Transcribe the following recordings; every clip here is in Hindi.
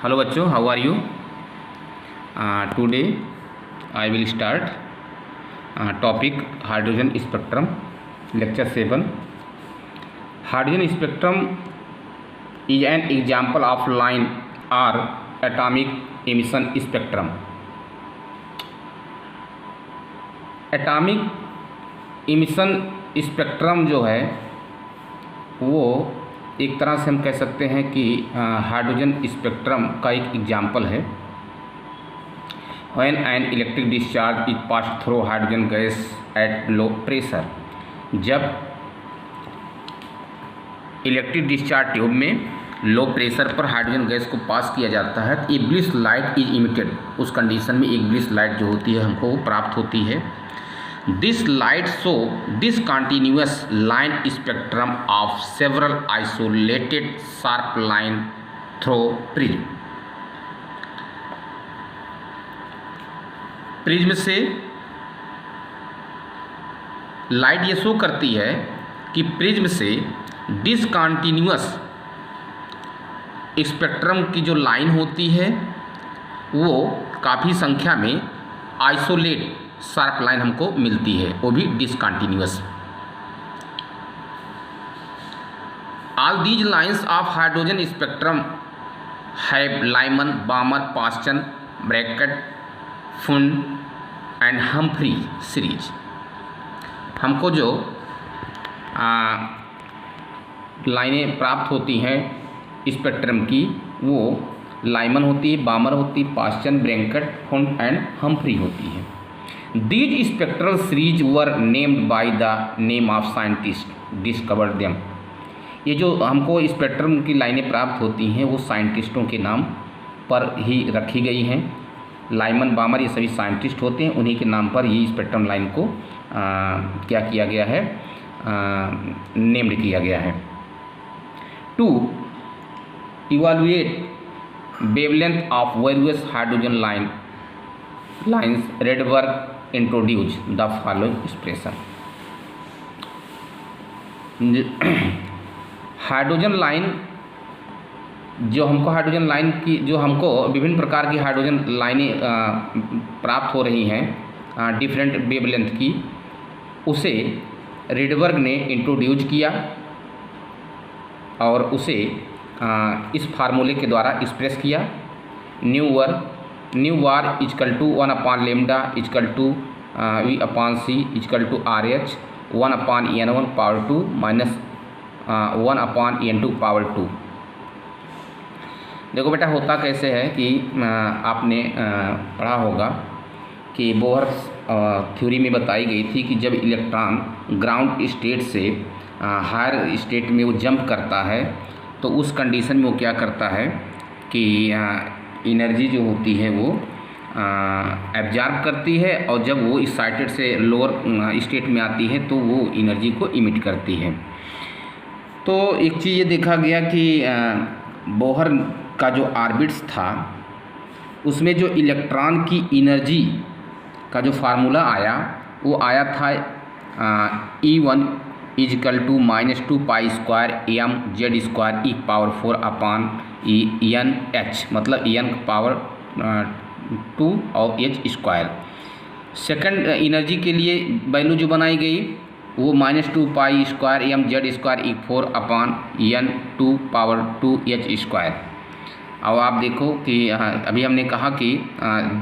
हेलो बच्चों, how are you? Today I will start topic hydrogen spectrum, lecture 7. Hydrogen spectrum is an example of line or atomic emission spectrum. Atomic emission spectrum जो है वो एक तरह से हम कह सकते हैं कि हाइड्रोजन स्पेक्ट्रम का एक एग्जाम्पल है. When an electric discharge is pass through hydrogen gas at low pressure, जब इलेक्ट्रिक डिस्चार्ज ट्यूब में लो प्रेशर पर हाइड्रोजन गैस को पास किया जाता है तो ए ब्लिस लाइट इज इमिटेड. उस कंडीशन में एक ब्लिस लाइट जो होती है हमको प्राप्त होती है. This light show discontinuous line spectrum of several isolated sharp line through prism. Prism से लाइट ये शो करती है कि प्रिज्म से डिसकंटिन्यूअस स्पेक्ट्रम की जो लाइन होती है वो काफ़ी संख्या में आइसोलेट शार्प लाइन हमको मिलती है, वो भी discontinuous. All these lines of hydrogen spectrum have Lyman, Balmer, Paschen, Brackett, Pfund and Humphrey series. हमको जो लाइनें प्राप्त होती हैं स्पेक्ट्रम की वो लाइमन होती है, बामर होती है, Paschen, Brackett, Pfund and Humphry होती है. These spectral series were named by the name of scientists discovered them. ये जो हमको स्पेक्ट्रम की लाइनें प्राप्त होती हैं वो साइंटिस्टों के नाम पर ही रखी गई हैं. लाइमन, बामर ये सभी साइंटिस्ट होते हैं, उन्हीं के नाम पर ये स्पेक्ट्रम लाइन को क्या किया गया है, नेम्ड किया गया है. To evaluate wavelength of various hydrogen lines, Rydberg introduced the following expression. Hydrogen line जो हमको हाइड्रोजन लाइन की जो हमको विभिन्न प्रकार की हाइड्रोजन लाइनें प्राप्त हो रही हैं डिफरेंट वेवलेंथ की, उसे रिडबर्ग ने इंट्रोड्यूस किया और उसे इस फार्मूले के द्वारा एक्सप्रेस किया. Nu bar equal to 1/λ equal to V/C equal to RH 1/N1 power 2 minus 1/N2 power 2. देखो बेटा, होता कैसे है कि आपने पढ़ा होगा कि बोहर थ्योरी में बताई गई थी कि जब इलेक्ट्रॉन ग्राउंड स्टेट से हायर स्टेट में वो जंप करता है तो उस कंडीशन में वो क्या करता है कि एनर्जी जो होती है वो एब्जॉर्ब करती है और जब वो एक्साइटेड से लोअर स्टेट में आती है तो वो एनर्जी को इमिट करती है. तो एक चीज़ ये देखा गया कि बोहर का जो ऑर्बिट्स था उसमें जो इलेक्ट्रॉन की एनर्जी का जो फार्मूला आया वो आया था E1 equal to -2 pi square m z square e power 4 n h, मतलब n पावर 2 और h स्क्वायर. सेकंड एनर्जी के लिए वैल्यू जो बनाई गई वो -2 pi square m z square e 4 n 2 power 2 h square. अब आप देखो कि अभी हमने कहा कि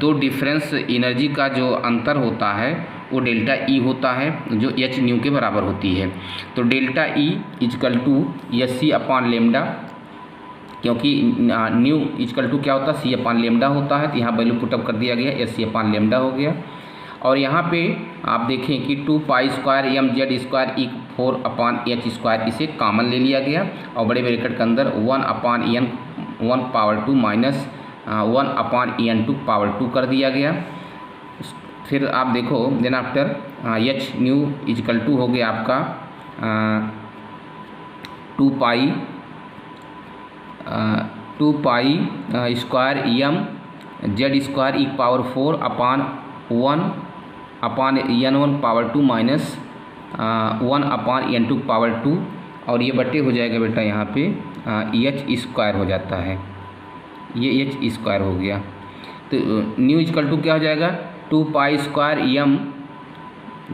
दो डिफरेंस एनर्जी का जो अंतर होता है वो डेल्टा E होता है जो h न्यू के बराबर होती है. तो delta E is equal to SC/λ, क्योंकि न्यू इजकल टू क्या होता है C/λ होता है, तो यहाँ वैल्यू पुटअप कर दिया गया, SC/λ हो गया. और यहाँ पे आप देखें कि 2 pi square m z square e 4/h square इसे कॉमन ले लिया गया और बड़े ब्रैकेट के अंदर 1/n1 power 2 minus 1/n2 power 2 कर दिया गया. फिर आप देखो then after h nu equal to हो गया आपका 2 pi square m z square e power 4/1/n1 power 2 minus 1/n2 power 2 और ये बटे हो जाएगा बेटा यहाँ पे एच स्क्वायर हो जाता है, ये एच स्क्वायर हो गया। तो न्यू इक्वल टू क्या हो जाएगा 2 pi square M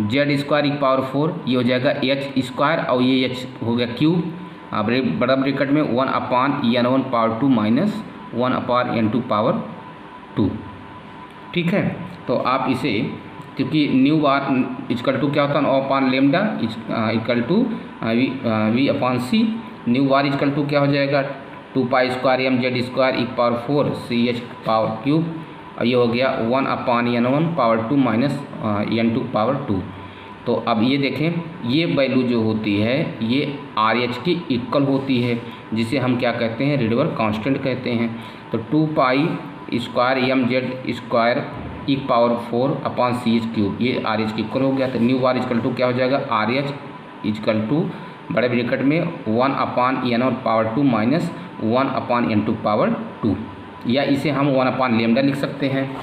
Z square एक पावर 4, ये हो जाएगा एच स्क्वायर और ये एच हो गया क्यूब, अब बड़ा ब्रैकेट में 1/n1 power 2 minus 1/n2 power 2। ठीक है, तो आप इसे, क्योंकि न्यू बार इक्वल टू क्या होता है upon lambda equal to V upon C, nu bar equal to क्या हो जाएगा 2 pi square M Z square एक power 4 C H power cube, और ये हो गया 1/n1 power 2 minus n2 power 2। तो अब ये देखें, ये वैल्यू जो होती है ये आर एच की इक्वल होती है, जिसे हम क्या कहते हैं रिडवर कांस्टेंट कहते हैं। तो 2 pi square M Z square एक power 4 upon C H cube, ये आर एच की इक्वल हो गया। तो न्यू बार इक्वल टू क्या हो जाएगा आर एच इक्वल टू बड़े ब्रैकेट में 1/n1 power 2 minus 1/n2 power 2, या इसे हम 1 लेमडा लिख सकते हैं।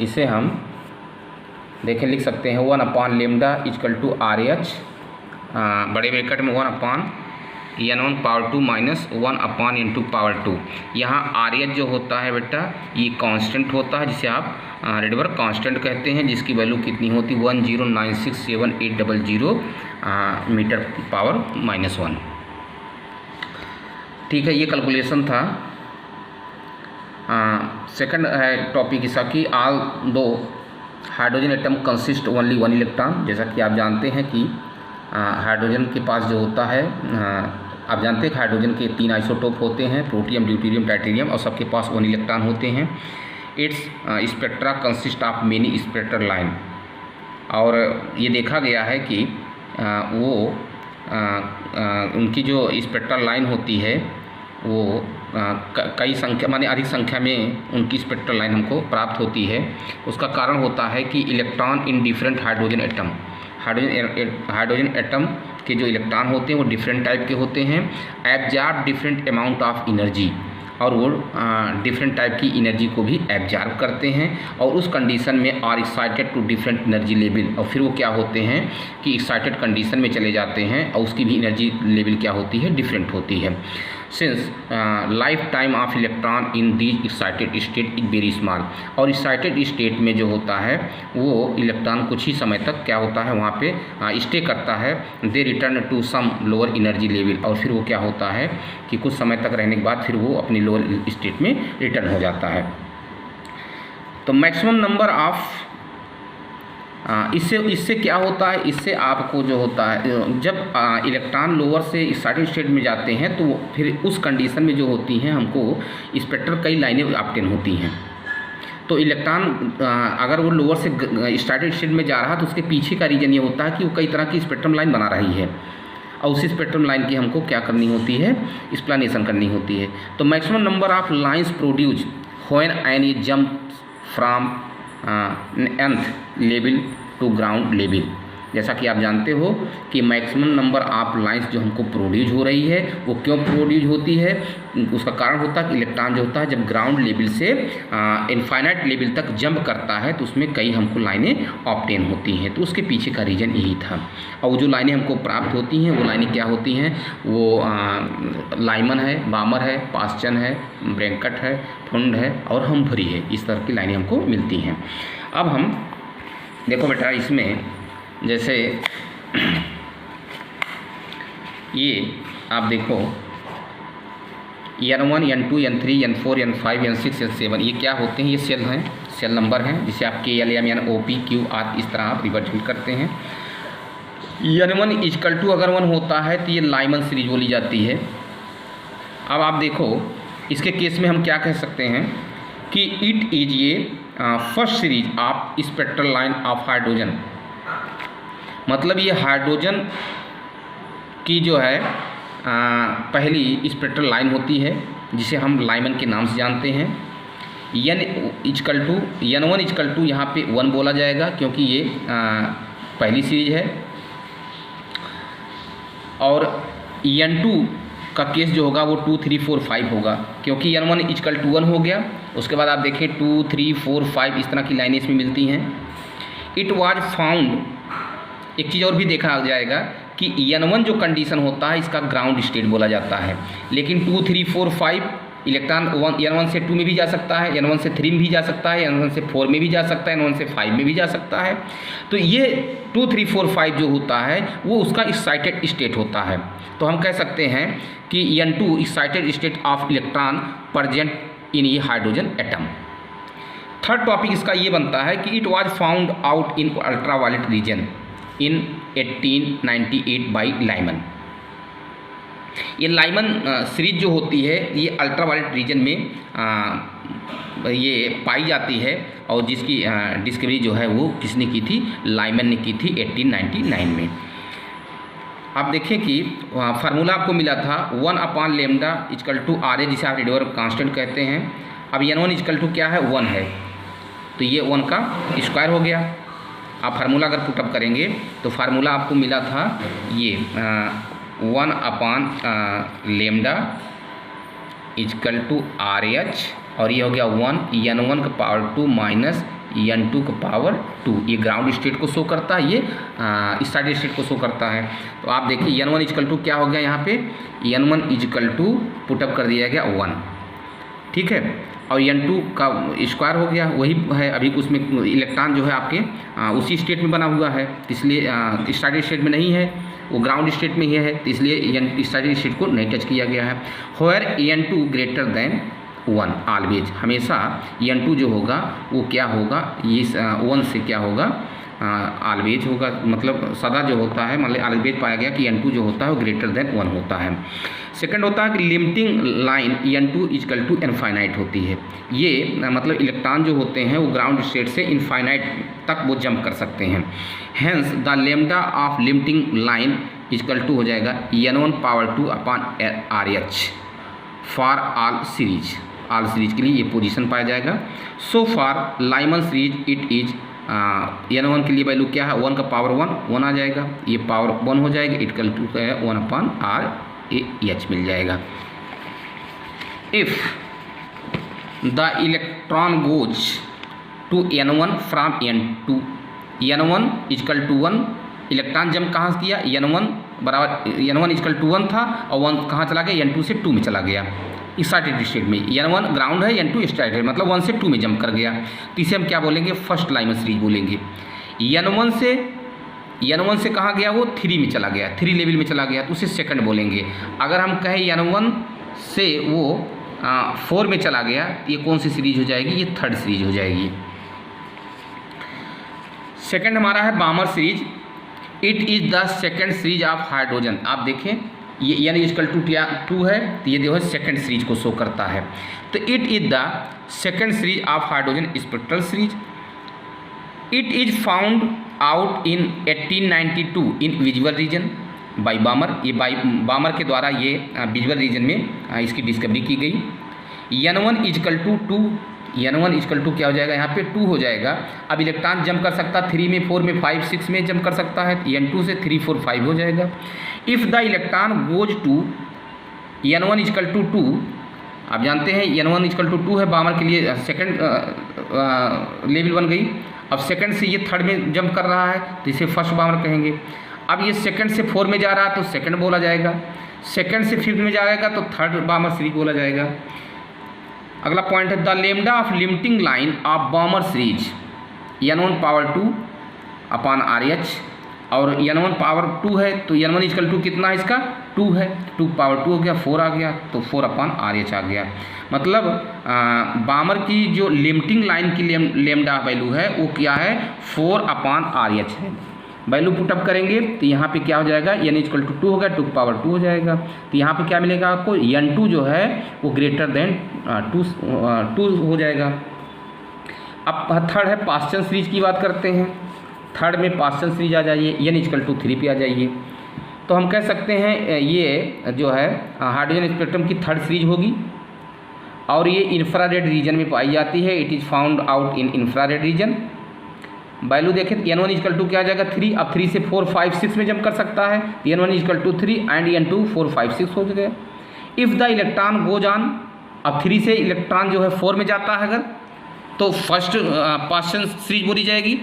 इसे हम देखें लिख सकते हैं 1 lambda equal to R H बड़े ब्रैकेट में 1/n1 power 2 minus 1/n2 power 2। यहाँ आर एच जो होता है बेटा ये कांस्टेंट होता है, जिसे आप रिडवर कांस्टेंट कहते हैं, जिसकी वैल्यू कितनी होती है 10967800 मीटर पावर -1। ठीक है, ये कैलकुलेशन था। सेकंड है टॉपिक इसका कि ऑल दो hydrogen atom consist only 1 electron. जैसा कि आप जानते हैं कि हाइड्रोजन के पास जो होता है, आप जानते हैं हाइड्रोजन के 3 आइसोटोप होते हैं, प्रोटियम ड्यूटेरियम टाइटेरियम, और सबके पास 1 इलेक्ट्रॉन होते हैं। It's spectra consist of many spectral line, और ये देखा गया है कि उनकी जो स्पेक्ट्रल लाइन होती है वो कई संख्या माने अधिक संख्या में उनकी स्पेक्ट्रल लाइन हमको प्राप्त होती है। उसका कारण होता है कि electron in different hydrogen atom, hydrogen atom के जो इलेक्ट्रॉन होते हैं वो डिफरेंट टाइप के होते हैं, absorb different amount of energy, और वो डिफरेंट टाइप की एनर्जी को भी एब्जॉर्ब करते हैं, और उस कंडीशन में are excited to different energy level, और फिर वो क्या होते हैं कि एक्साइटेड कंडीशन में चले जाते हैं, और उसकी भी एनर्जी लेवल क्या होती है डिफरेंट होती है। Since life time of electron in these excited state is very small, और एक्साइटेड स्टेट में जो होता है वो इलेक्ट्रॉन कुछ ही समय तक क्या होता है वहाँ पे स्टे करता है, they return to some lower energy level, और फिर वो क्या होता है कि कुछ समय तक रहने के बाद फिर वो अपनी लोअर स्टेट में रिटर्न हो जाता है। तो मैक्सिमम नंबर ऑफ इससे क्या होता है, इससे आपको जो होता है जब इलेक्ट्रॉन लोअर से एक्साइटेड स्टेट में जाते हैं तो फिर उस कंडीशन में जो होती हैं हमको स्पेक्ट्रल कई लाइनें ऑब्टेन होती हैं। तो इलेक्ट्रॉन अगर वो लोअर से एक्साइटेड स्टेट में जा रहा है तो उसके पीछे का रीजन ये होता है कि वो कई तरह की स्पेक्ट्रम लाइन बना रही है, और उसी स्पेक्ट्रम लाइन की हमको क्या करनी होती है एक्सप्लेनेशन करनी होती है। तो maximum number of lines produce when an a jump from nth level to ground level. जैसा कि आप जानते हो कि मैक्सिमम नंबर ऑफ लाइंस जो हमको प्रोड्यूस हो रही है वो क्यों प्रोड्यूस होती है, उसका कारण होता है कि इलेक्ट्रॉन जो होता है जब ग्राउंड लेवल से इनफाइनाइट लेवल तक जंप करता है तो उसमें कई हमको लाइनें ऑब्टेन होती हैं। तो उसके पीछे का रीजन यही था। और वो जो लाइनें हमको प्राप्त होती हैं वो लाइनें क्या होती हैं, वो लाइमन है, बामर है, पास्चन है, ब्रैंकट है, फुंड है और हमफ्री है। इस तरह की लाइनें हमको मिलती हैं। अब हम देखो बेटा इसमें जैसे ये आप देखो N1, N2, N3, N4, N5, N6, N7 ये क्या होते हैं, ये सेल हैं, सेल नंबर हैं जिसे आप KLM, OP, Q आदि इस तरह आप रिप्रेजेंट करते हैं। N1 इक्वल टू अगर 1 होता है तो ये लाइमन सीरीज बोली जाती है। अब आप देखो इसके केस में हम क्या कह सकते हैं कि इट इज ये first series of spectral line of hydrogen, मतलब ये हाइड्रोजन की जो है पहली स्पेक्ट्रल लाइन होती है जिसे हम लाइमन के नाम से जानते हैं। N1 इक्वल टू यहाँ पे 1 बोला जाएगा क्योंकि ये पहली सीरीज है, और N2 का केस जो होगा वो 2, 3, 4, 5 होगा क्योंकि N1 इक्वल टू 1 हो गया। उसके बाद आप देखें 2, 3, 4, 5 इस तरह की लाइनें इसमें मिलती हैं। इट वाज फाउंड, एक चीज़ और भी देखा जाएगा कि N1 जो कंडीशन होता है इसका ग्राउंड स्टेट बोला जाता है। लेकिन 2, 3, 4, 5 इलेक्ट्रॉन N1 से 2 में भी जा सकता है, N1 से 3 में भी जा सकता है, N1 से 4 में भी जा सकता है, N1 से 5 में भी जा सकता है। तो ये 2, 3, 4, 5 जो होता है वो उसका एक्साइटेड स्टेट होता है। तो हम कह सकते हैं कि N2 excited state of electron present in ये हाइड्रोजन एटम। थर्ड टॉपिक इसका ये बनता है कि it was found out in ultraviolet region in 1898 by Lyman. ये लाइमन सीरीज जो होती है ये अल्ट्रावायलेट रीजन में ये पाई जाती है और जिसकी डिस्कवरी जो है वो किसने की थी, लाइमन ने की थी 1899 में। आप देखें कि फार्मूला आपको मिला था 1/λ RA जिसे आप रेडियोवर कांस्टेंट कहते हैं। अब N1 क्या है, 1 है, तो ये 1 का स्क्वायर हो गया। आप फार्मूला अगर पुटअप करेंगे तो फार्मूला आपको मिला था ये 1/λ RH और ये हो गया 1 N1 का पावर 2 माइनस N2 का पावर 2। ये ग्राउंड स्टेट को शो करता है, ये स्टार्टेड स्टेट को शो करता है। तो आप देखिए N1 क्या हो गया, यहाँ पे N1 पुटअप कर दिया गया 1, ठीक है, और N2 का स्क्वायर हो गया, वही है। अभी उसमें इलेक्ट्रॉन जो है आपके उसी स्टेट में बना हुआ है, इसलिए स्टार्टेड स्टेट में नहीं है, वो ग्राउंड स्टेट में ही है, तो इसलिए स्टार्टेड स्टेट को नहीं टच किया गया है। होयर N2 ग्रेटर देन 1 ऑलवेज, हमेशा N2 जो होगा वो क्या होगा, ये 1 से क्या होगा, ऑलवेज होगा, मतलब सदा जो होता है, मतलब ऑलवेज पाया गया कि N2 जो होता है वो ग्रेटर देन 1 होता है। सेकंड होता है कि लिमिटिंग लाइन N2 इनफाइनाइट होती है। ये मतलब इलेक्ट्रॉन जो होते हैं वो ग्राउंड स्टेट से इनफाइनाइट तक वो जंप कर सकते हैं। Hence the lambda of limiting line हो जाएगा N1 power 2/RH for all series के लिए ये पोजीशन पाया जाएगा। So for Lyman series it is N1 के लिए वैल्यू क्या है, 1 का पावर 1 आ जाएगा, ये पावर 1 हो जाएगा, इट है 1/RH मिल जाएगा। If the electron goes to N1 from N2, N1 1 electron jump कहाँ से किया, N1 1 था और 1 कहाँ चला गया, N2 से 2 में चला गया स्टार्टेड स्टेट में। N1 ग्राउंड है, N2 स्टार्टेड है, मतलब 1 से 2 में जंप कर गया, तो इसे हम क्या बोलेंगे, फर्स्ट लाइमन सीरीज बोलेंगे। N1 से कहाँ गया, वो 3 में चला गया, 3 लेवल में चला गया, तो उसे सेकंड बोलेंगे। अगर हम कहें N1 से वो 4 में चला गया, ये कौन सी सीरीज हो जाएगी, ये थर्ड सीरीज हो जाएगी। सेकंड हमारा है बामर series, it is the second series of hydrogen. आप देखें ये N=2 है, तो ये देखो सेकंड सीरीज को शो करता है। तो it is the second series of hydrogen spectral series. It is found out in 1892 in visual region by Balmer. ये बामर के द्वारा ये विजुअल रीजन में इसकी डिस्कवरी की गई। N1 क्या हो जाएगा, यहाँ पे 2 हो जाएगा। अब इलेक्ट्रॉन जंप कर सकता है 3 में, 4 में, 5, 6 में जंप कर सकता है, N2 से 3, 4, 5 हो जाएगा। If the electron goes to N1 2, आप जानते हैं N1 2 है, बामर के लिए सेकंड लेवल बन गई। अब सेकंड से ये थर्ड में जंप कर रहा है, तो इसे फर्स्ट बामर कहेंगे। अब ये सेकंड से 4 में जा रहा है तो सेकंड बोला जाएगा, सेकंड से 5th में जाएगा तो थर्ड बामर सीरीज बोला जाएगा। अगला पॉइंट है the lambda of limiting line of बामर series N1 power 2/RH और N1 पावर 2 है, तो N1 कितना है इसका, 2 है, 2 पावर 2 हो गया, 4 आ गया, तो 4/RH आ गया। मतलब बामर की जो लिमिटिंग लाइन की लेमडा वैल्यू है वो क्या है, 4/RH है। वैल्यू पुटअप करेंगे तो यहाँ पे क्या हो जाएगा, N=2 हो गया, 2 पावर 2 हो जाएगा। तो यहाँ पे क्या मिलेगा आपको, N2 जो है वो ग्रेटर देन 2 हो जाएगा। अब थर्ड है पास्चन सीरीज की बात करते हैं। थर्ड में पास्चन सीरीज आ जाइए, N=3 पे आ जाइए। तो हम कह सकते हैं ये जो है हाइड्रोजन स्पेक्ट्रम की थर्ड सीरीज होगी और ये इंफ्रारेड रीजन में पाई जाती है। It is found out in infrared reason. Value देखें N1 क्या आ जाएगा, 3। अब 3 से 4, 5, 6 में जंप कर सकता है, N1 3 एंड N2 4, 5, 6 हो गया। If the electron goes on, अब 3 से इलेक्ट्रॉन जो है 4 में जाता है अगर, तो फर्स्ट पास्चन सीरीज बोली जाएगी।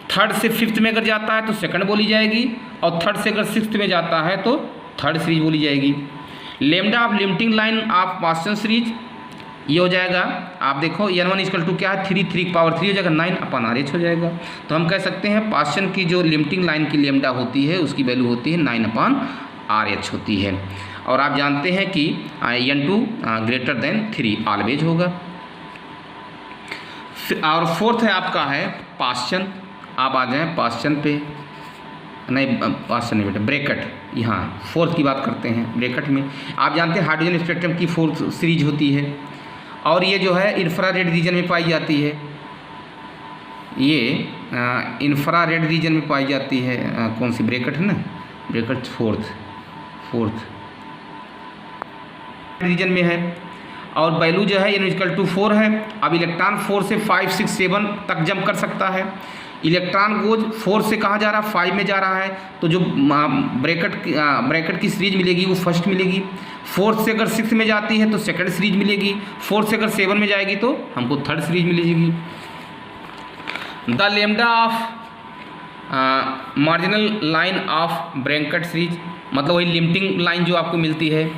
थर्ड से फिफ्थ में अगर जाता है तो सेकंड बोली जाएगी, और थर्ड से अगर सिक्स्थ में जाता है तो थर्ड सीरीज बोली जाएगी। Lambda of limiting line of Paschen series ये हो जाएगा, आप देखो n1 इक्वल टू क्या है 3 पावर 3 हो जाएगा 9/RH हो जाएगा। तो हम कह सकते हैं पास्चन की जो लिमिटिंग लाइन की लेमडा होती है उसकी वैल्यू होती है 9/RH होती है। और आप जानते हैं कि n2 ग्रेटर देन 3 ऑलवेज होगा। और फोर्थ है आपका है पास्चन। आप आ जाएँ पास्चन पे, नहीं पास्चन नहीं बेटा, ब्रैकेट। यहाँ फोर्थ की बात करते हैं ब्रैकेट में। आप जानते हैं हाइड्रोजन स्पेक्ट्रम की फोर्थ सीरीज होती है, और ये जो है इंफ्रारेड रीजन में पाई जाती है। ये इंफ्रारेड रीजन में पाई जाती है। कौन सी ब्रैकेट है ना, ब्रैकेट फोर्थ रीजन में है। और वैल्यू जो है n = 4 है। अब इलेक्ट्रॉन 4 से 5, 6, 7 तक जंप कर सकता है। इलेक्ट्रॉन गोज 4 से कहाँ जा रहा है, 5 में जा रहा है, तो जो ब्रैकेट की सीरीज मिलेगी वो फर्स्ट मिलेगी। 4 से अगर 6 में जाती है तो सेकंड सीरीज मिलेगी। 4 से अगर 7 में जाएगी तो हमको थर्ड सीरीज मिलेगी। The lambda of marginal line of Brackett series, मतलब वही लिमिटिंग लाइन जो आपको मिलती है।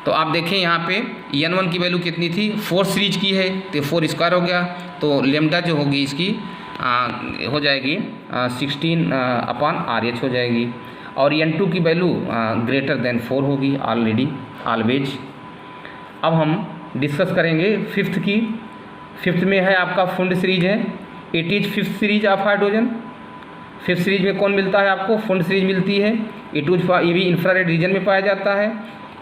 तो आप देखें यहाँ पे n1 की वैल्यू कितनी थी, 4 सीरीज की है तो 4 स्क्वायर हो गया, तो लेमडा जो होगी इसकी हो जाएगी 16/RH हो जाएगी। और n2 की वैल्यू ग्रेटर देन 4 होगी ऑलरेडी ऑलवेज। अब हम डिस्कस करेंगे फिफ्थ की। फिफ्थ में है आपका फुंड सीरीज है। It is fifth series of hydrogen. Fifth series में कौन मिलता है आपको, फुंड सीरीज मिलती है। ये भी इंफ्रारेड रीजन में पाया जाता है।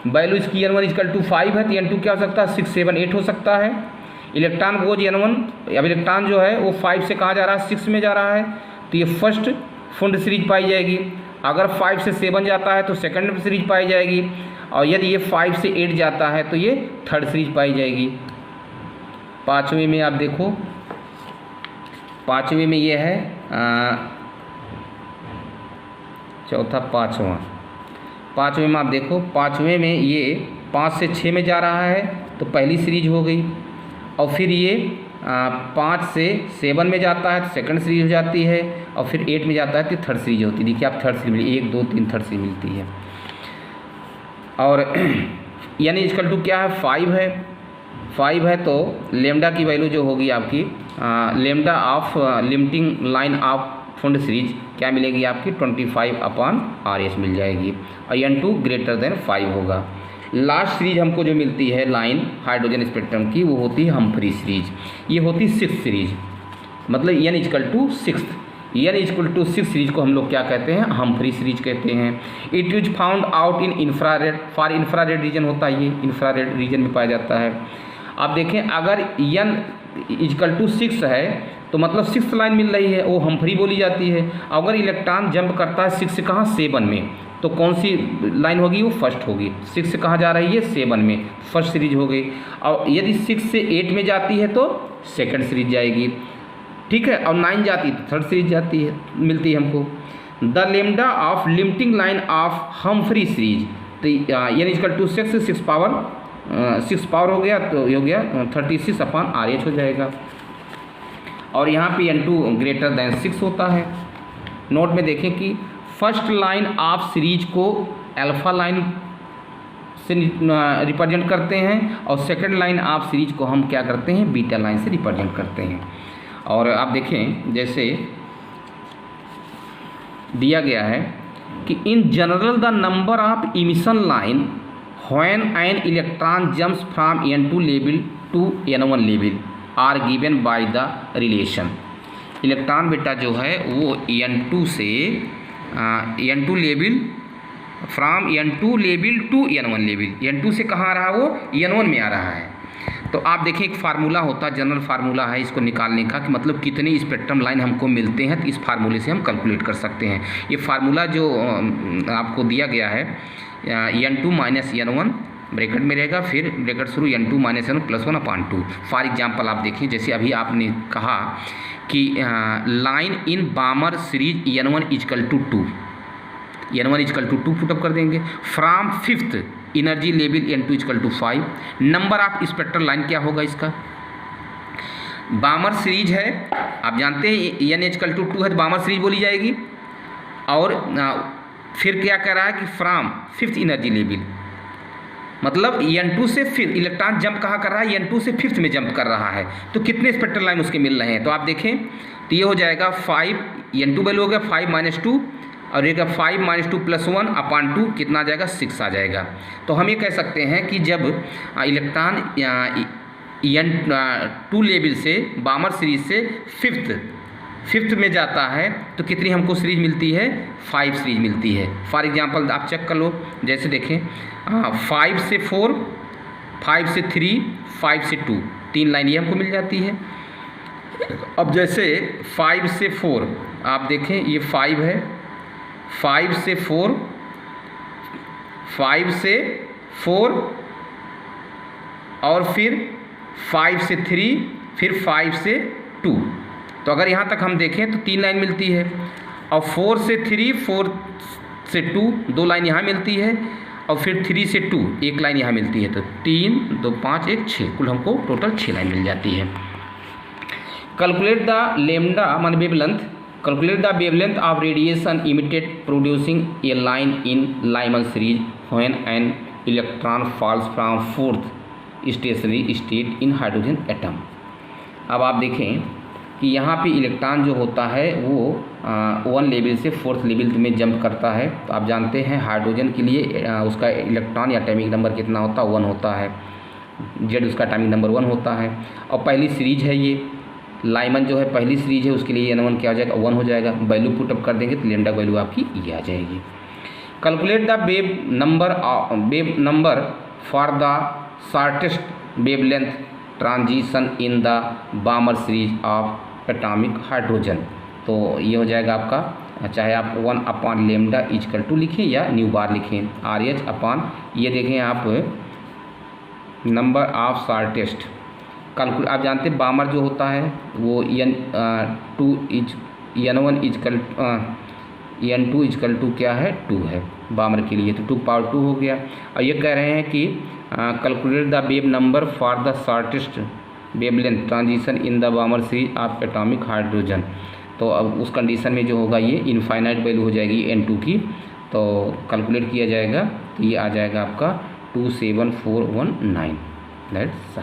वैल्यू इसकी n1 = 5 है, तो n2 क्या हो सकता है 6, 7, 8 हो सकता है। इलेक्ट्रॉन गोज n1, अब इलेक्ट्रॉन जो है वो 5 से कहाँ जा रहा है, 6 में जा रहा है, तो ये फर्स्ट फुंड सीरीज पाई जाएगी। अगर 5 से 7 जाता है तो सेकंड सीरीज पाई जाएगी, और यदि ये 5 से 8 जाता है तो ये थर्ड सीरीज पाई जाएगी। पाँचवें में आप देखो, पाँचवें में ये है चौथा पाँचवें में आप देखो, पाँचवें में ये 5 से 6 में जा रहा है तो पहली सीरीज हो गई। और फिर ये 5 से 7 में जाता है तो सेकंड सीरीज हो जाती है, और फिर 8 में जाता है तो थर्ड सीरीज होती है। देखिए आप थर्ड सीरीज 1, 2, 3 थर्ड सीरीज मिलती है। और यानी n = क्या है 5 है, तो लेमडा की वैल्यू जो होगी आपकी lambda of limiting line of Pfund series क्या मिलेगी आपकी 25/RH मिल जाएगी, और n2 ग्रेटर देन 5 होगा। लास्ट सीरीज हमको जो मिलती है लाइन हाइड्रोजन स्पेक्ट्रम की वो होती है हम्फ्री सीरीज। ये होती है 6th सीरीज, मतलब n = 6। n = 6 सीरीज को हम लोग क्या कहते हैं, हम्फ्री सीरीज कहते हैं। It is found out in infrared, for infrared reason होता है, ये इंफ्रारेड रीजन में पाया जाता है। आप देखें अगर n = 6 है तो मतलब 6th लाइन मिल रही है, वो हम्फ्री बोली जाती है। अगर इलेक्ट्रॉन जंप करता है 6 से कहाँ 7 में, तो कौन सी लाइन होगी, वो फर्स्ट होगी। 6 से कहाँ जा रही है 7 में, फर्स्ट सीरीज हो गई। और यदि 6 से 8 में जाती है तो सेकंड सीरीज जाएगी, ठीक है। और 9 जाती है तो थर्ड सीरीज जाती है, मिलती है हमको। The lambda of limiting line of Humphry series, तो n = 6, 6 पावर हो गया, तो ये हो गया 36/RH हो जाएगा। और यहाँ पे n2 ग्रेटर देन 6 होता है। नोट में देखें कि फर्स्ट लाइन ऑफ सीरीज को अल्फा लाइन से रिप्रेजेंट करते हैं, और सेकंड लाइन ऑफ सीरीज को हम क्या करते हैं, बीटा लाइन से रिप्रेजेंट करते हैं। और आप देखें जैसे दिया गया है कि in general the number of emission line when an electron jumps from n2 level to n1 level are given by the relation. Electron बेटा जो है वो n2 से n2 level from n2 level to n1 level, n2 से कहाँ आ रहा है, वो n1 में आ रहा है। तो आप देखिए एक फार्मूला होता है, जनरल फार्मूला है इसको निकालने का, कि मतलब कितने स्पेक्ट्रम लाइन हमको मिलते हैं, तो इस फार्मूले से हम कैलकुलेट कर सकते हैं। ये फार्मूला जो आपको दिया गया है n2 - n1 ब्रैकेट में रहेगा, फिर ब्रैकेट शुरू n2 - n1 + 1/2। फॉर एग्जांपल आप देखिए जैसे अभी आपने कहा कि line in बामर series n1 = 2, n1 = 2 put up कर देंगे। From 5th energy level n2 = 5। Number of spectral line क्या होगा इसका, बामर सीरीज है, आप जानते हैं n=2 है तो बामर सीरीज बोली जाएगी। और फिर क्या कह रहा है कि फ्रॉम फिफ्थ एनर्जी लेवल, मतलब n2 से फिर इलेक्ट्रॉन जंप कहाँ कर रहा है, n2 से फिफ्थ में जंप कर रहा है। तो कितने स्पेक्ट्रल लाइन उसके मिल रहे हैं, तो आप देखें तो ये हो जाएगा 5, n2 वैल्यू हो गया 5 - 2 और ये 5 - 2 + 1/2 कितना आ जाएगा, 6 आ जाएगा। तो हम ये कह सकते हैं कि जब इलेक्ट्रॉन n2 लेवल से बामर सीरीज से फिफ्थ में जाता है तो कितनी हमको सीरीज मिलती है, 5 सीरीज मिलती है। फॉर एग्जांपल आप चेक कर लो, जैसे देखें 5 से 4, 5 से 3, 5 से 2, 3 लाइन ये हमको मिल जाती है। अब जैसे 5 से 4 आप देखें ये 5 है, 5 से 4, 5 से 4 और फिर 5 से 3, फिर 5 से 2। तो अगर यहाँ तक हम देखें तो 3 लाइन मिलती है। और 4 से 3, 4 से 2, 2 लाइन यहाँ मिलती है। और फिर 3 से 2, 1 लाइन यहाँ मिलती है। तो 3, 2, 5, 1, 6, कुल हमको टोटल 6 लाइन मिल जाती है। कैलकुलेट द लेमडा मान wavelength, calculate the wavelength of radiation emitted producing A line in Lyman series when an electron falls from fourth stationery state in hydrogen atom. अब आप देखें कि यहाँ पे इलेक्ट्रॉन जो होता है वो 1 लेवल से 4th लेवल में जंप करता है। तो आप जानते हैं हाइड्रोजन के लिए उसका इलेक्ट्रॉन या एटॉमिक नंबर कितना होता है, 1 होता है। जेड उसका एटॉमिक नंबर 1 होता है। और पहली सीरीज है ये लाइमन जो है, पहली सीरीज है, उसके लिए n1 क्या हो जाएगा, 1 हो जाएगा। वैल्यू पुटअप कर देंगे तो लेमडा वैल्यू आपकी ये आ जाएगी। Calculate the wave number for the shortest wavelength transition in the बामर series of atomic hydrogen. तो ये हो जाएगा आपका, चाहे आप 1/λ = लिखें या न्यू बार लिखें, RH ये देखें आप नंबर ऑफ शॉर्टेस्ट कैलकुलेट। आप जानते हैं बामर जो होता है वो n2 क्या है, 2 है बामर के लिए। तो 2 हो गया। और ये कह रहे हैं कि calculate the wave number for the shortest wavelength transition in the बामर series of atomic hydrogen. तो अब उस कंडीशन में जो होगा ये इनफाइनाइट वैल्यू हो जाएगी n2 की। तो कैलकुलेट किया जाएगा तो ये आ जाएगा आपका 27419। दैट्स